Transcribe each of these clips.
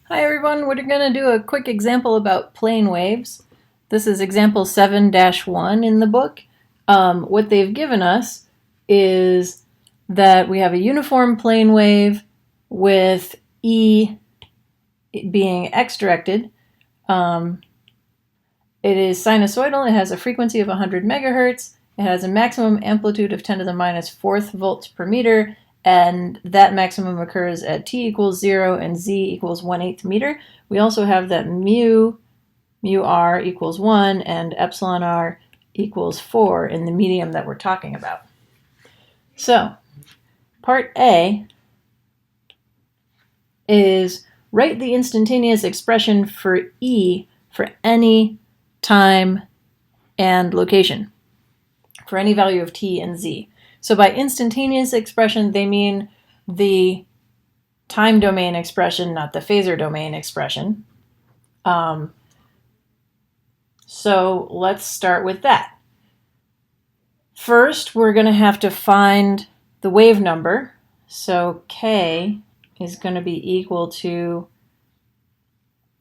Hi everyone, we're going to do a quick example about plane waves. This is example 7-1 in the book. What they've given us is that we have a uniform plane wave with E being x-directed. It is sinusoidal, it has a frequency of 100 megahertz, it has a maximum amplitude of 10 to the minus 4th volts per meter, and that maximum occurs at t equals 0 and z equals 1/8 meter. We also have that mu r equals 1 and epsilon r equals 4 in the medium that we're talking about. So, part A is write the instantaneous expression for E for any time and location, for any value of t and z. So by instantaneous expression, they mean the time domain expression, not the phasor domain expression. So let's start with that. First, we're going to have to find the wave number. So k is going to be equal to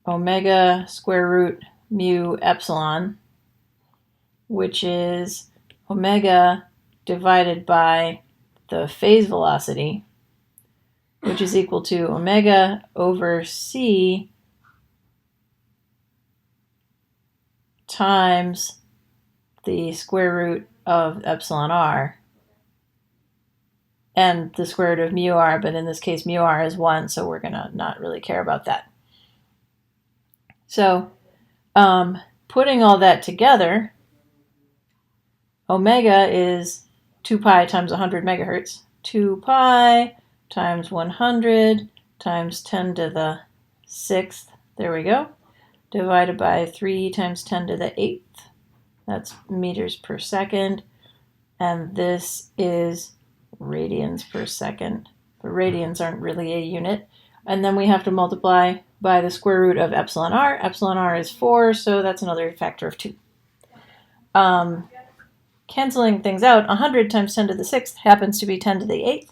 omega square root mu epsilon, which is omega divided by the phase velocity, which is equal to omega over c times the square root of epsilon r and the square root of mu r, but in this case mu r is 1, so we're going to not really care about that. So putting all that together, omega is 2 pi times 100 megahertz. 2 pi times 100 times 10 to the 6th, there we go, divided by 3 times 10 to the 8th. That's meters per second. And this is radians per second. But radians aren't really a unit. And then we have to multiply by the square root of epsilon r. Epsilon r is 4, so that's another factor of 2. Canceling things out, 100 times 10 to the 6th happens to be 10 to the 8th.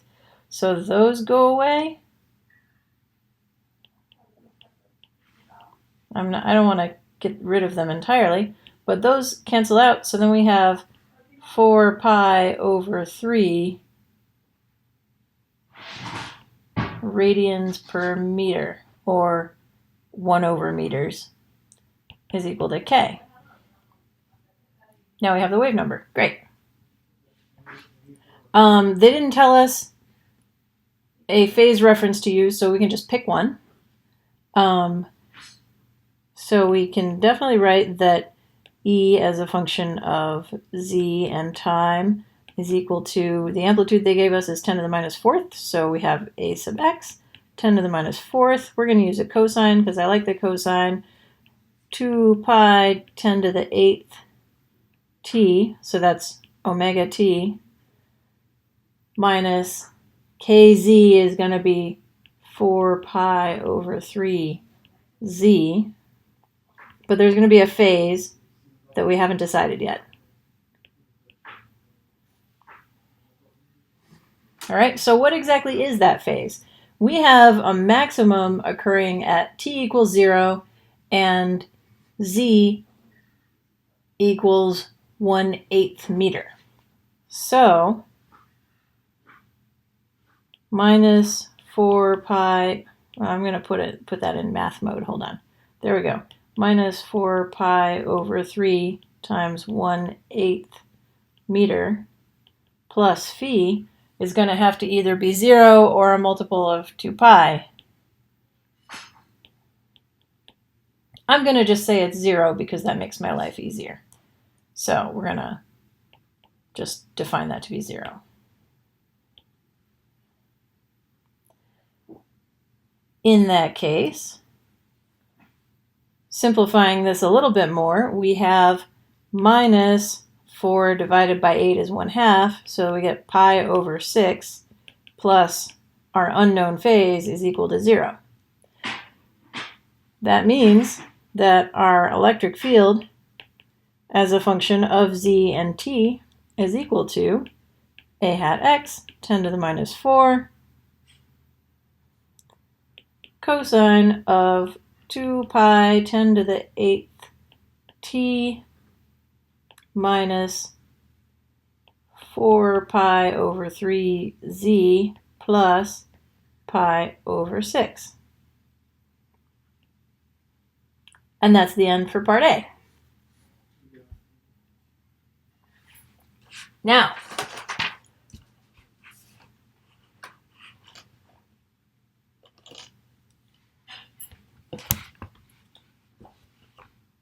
So those go away. I don't want to get rid of them entirely, but those cancel out. So then we have 4 pi over 3 radians per meter, or 1 over meters, is equal to k. Now we have the wave number. Great. They didn't tell us a phase reference to use, so we can just pick one. So we can definitely write that E as a function of z and time is equal to, the amplitude they gave us is 10 to the minus 4th, so we have a sub x, 10 to the minus 4th. We're going to use a cosine because I like the cosine. 2 pi 10 to the 8th t, so that's omega t, minus kz is going to be 4 pi over 3 z, but there's going to be a phase that we haven't decided yet. All right, so what exactly is that phase? We have a maximum occurring at t equals 0 and z equals 1/8 meter. So minus 4 pi, I'm going to put that in math mode, hold on. There we go. Minus 4 pi over 3 times 1/8 meter plus phi is going to have to either be 0 or a multiple of 2 pi. I'm going to just say it's 0 because that makes my life easier. So we're going to just define that to be 0. In that case, simplifying this a little bit more, we have minus 4 divided by 8 is 1/2, so we get pi over 6 plus our unknown phase is equal to 0. That means that our electric field as a function of z and t is equal to a hat x, 10 to the minus 4, cosine of 2 pi 10 to the 8th t minus 4 pi over 3z plus pi over 6. And that's the end for part A. Now,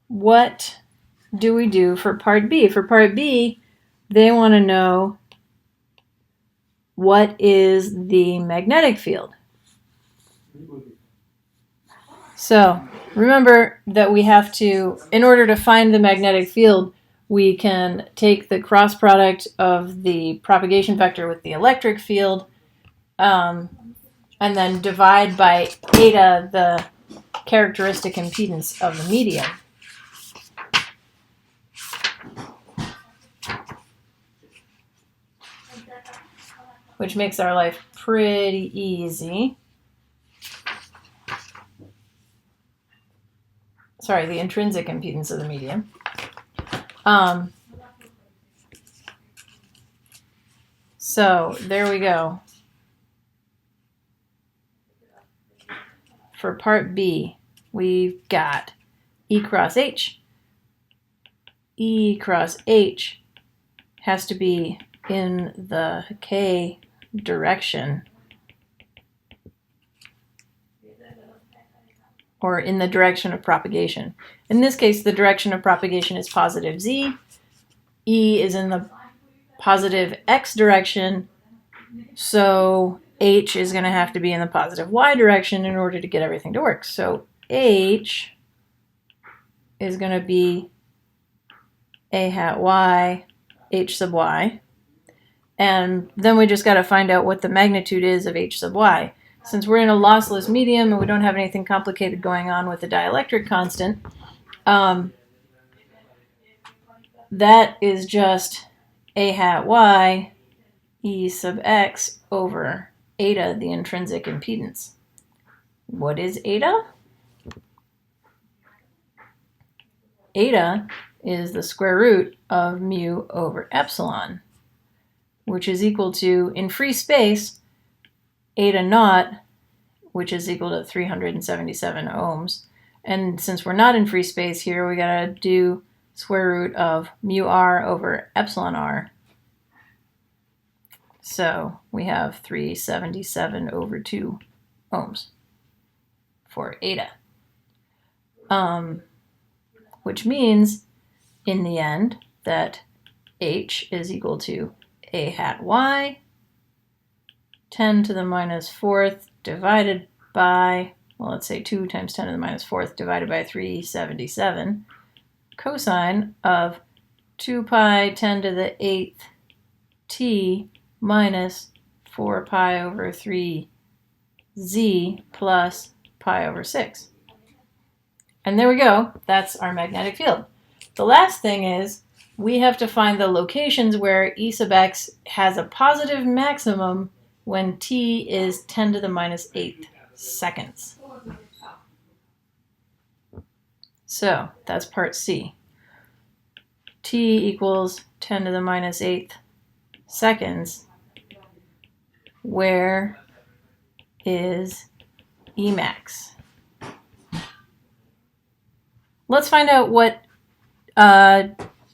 what do we do for part B? For part B, they want to know what is the magnetic field. So remember that we have to, in order to find the magnetic field, we can take the cross product of the propagation vector with the electric field, and then divide by eta the characteristic impedance of the medium. Which makes our life pretty easy. Sorry, the intrinsic impedance of the medium. So there we go. For part B, we've got E cross H. E cross H has to be in the K direction, or in the direction of propagation. In this case, the direction of propagation is positive z. E is in the positive x direction, so H is going to have to be in the positive y direction in order to get everything to work. So H is going to be a hat y, H sub y. And then we just got to find out what the magnitude is of H sub y. Since we're in a lossless medium and we don't have anything complicated going on with the dielectric constant, that is just a hat y E sub x over eta, the intrinsic impedance. What is eta? Eta is the square root of mu over epsilon, which is equal to, in free space, eta naught, which is equal to 377 ohms. And since we're not in free space here, we gotta do square root of mu r over epsilon r. So we have 377 over 2 ohms for eta. Which means, in the end, that H is equal to a hat y 10 to the minus 4th divided by, well, let's say 2 times 10 to the minus 4th divided by 377 cosine of 2 pi 10 to the 8th t minus 4 pi over 3 z plus pi over 6. And there we go. That's our magnetic field. The last thing is we have to find the locations where E sub x has a positive maximum when t is 10 to the minus 8th seconds. So that's part C. T equals 10 to the minus 8th seconds. Where is E max? Let's find out what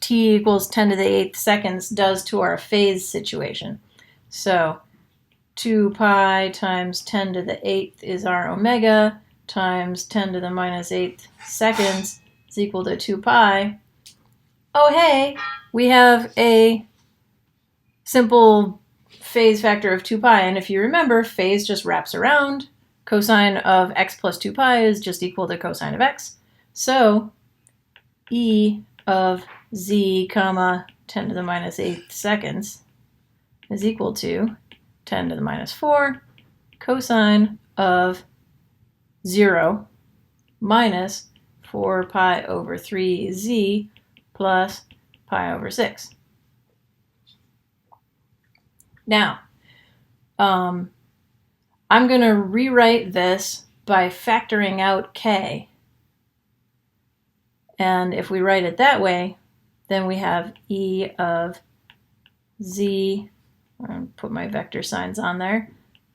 t equals 10 to the 8th seconds does to our phase situation. So 2 pi times 10 to the 8th is our omega times 10 to the minus 8th seconds is equal to 2 pi. Oh, hey, we have a simple phase factor of 2 pi. And if you remember, phase just wraps around. Cosine of x plus 2 pi is just equal to cosine of x. So E of z comma 10 to the minus 8th seconds is equal to 10 to the minus 4 cosine of 0 minus 4 pi over 3z plus pi over 6. Now, I'm going to rewrite this by factoring out k. And if we write it that way, then we have E of z, I'll put my vector signs on there,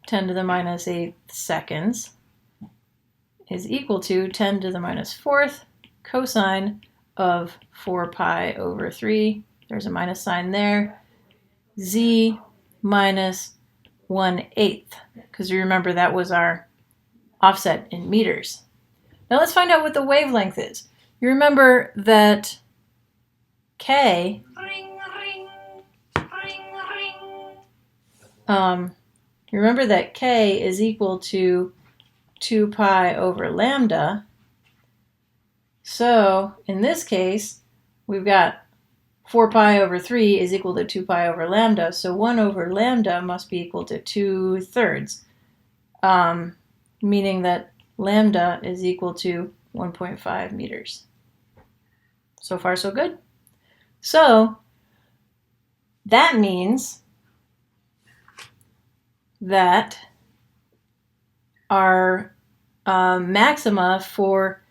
10 to the minus 8 seconds is equal to 10 to the minus 4th cosine of 4 pi over 3. There's a minus sign there. Z minus 1/8, because you remember that was our offset in meters. Now let's find out what the wavelength is. You remember that K, you remember that K is equal to 2 pi over lambda. So in this case, we've got 4 pi over 3 is equal to 2 pi over lambda. So 1 over lambda must be equal to 2/3, meaning that lambda is equal to 1.5 meters. So far, so good. So that means that our maxima for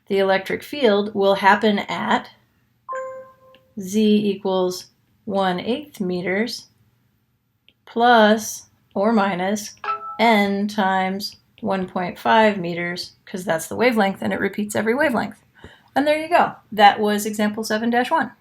the electric field will happen at z equals 1/8 meters plus or minus n times 1.5 meters, because that's the wavelength and it repeats every wavelength. And there you go. That was example 7-1.